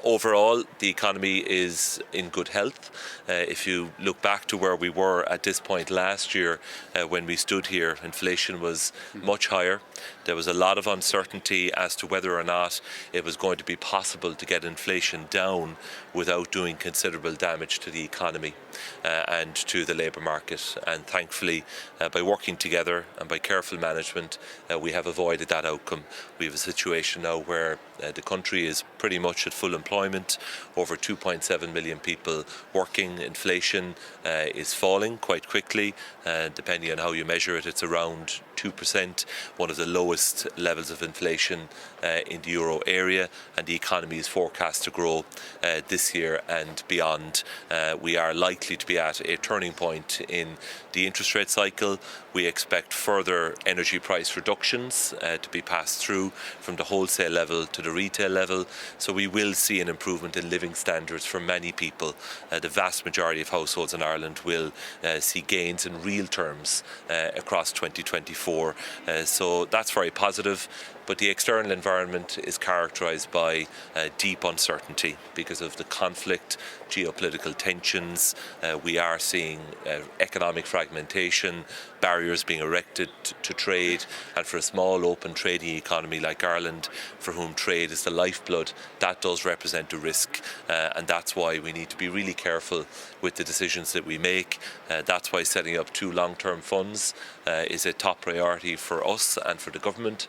Overall, the economy is in good health. If you look back to where we were at this point last year, when we stood here, inflation was much higher. There was a lot of uncertainty as to whether or not it was going to be possible to get inflation down without doing considerable damage to the economy and to the labour market. And thankfully, by working together and by careful management, we have avoided that outcome. We have a situation now where the country is pretty much at full employment, over 2.7 million people working. Inflation is falling quite quickly, depending on how you measure it. It's around 2%, one of the lowest levels of inflation in the euro area, and the economy is forecast to grow this year and beyond. We are likely to be at a turning point in the interest rate cycle. We expect further energy price reductions to be passed through from the wholesale level to the retail level, so we will see an improvement in living standards for many people. The vast majority of households in Ireland will see gains in real terms across 2024, so that's very positive. But the external environment is characterised by deep uncertainty because of the conflict, geopolitical tensions. We are seeing economic fragmentation, barriers being erected to trade, and for a small open trading economy like Ireland, for whom trade is the lifeblood, that does represent a risk, and that's why we need to be really careful with the decisions that we make. That's why setting up two long-term funds is a top priority for us and for the government,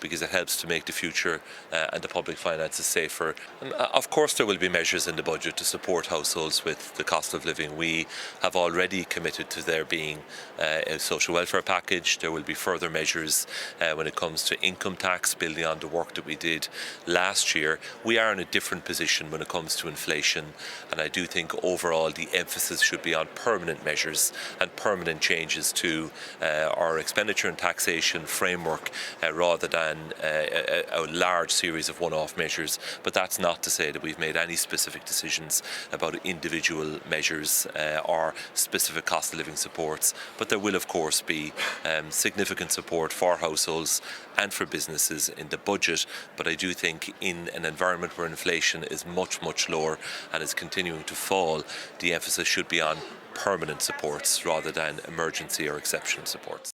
because it helps to make the future and the public finances safer. And of course there will be measures in the budget to support households with the cost of living. We have already committed to there being a social welfare package. There will be further measures when it comes to income tax, building on the work that we did last year. We are in a different position when it comes to inflation, and I do think overall the emphasis should be on permanent measures and permanent changes to our expenditure and taxation framework rather than a large series of one-off measures. But that's not to say that we've made any specific decisions about individual measures or specific cost of living supports. But there will of course be significant support for households and for businesses in the budget. But I do think in an environment where inflation is much lower and is continuing to fall, the emphasis should be on permanent supports rather than emergency or exceptional supports.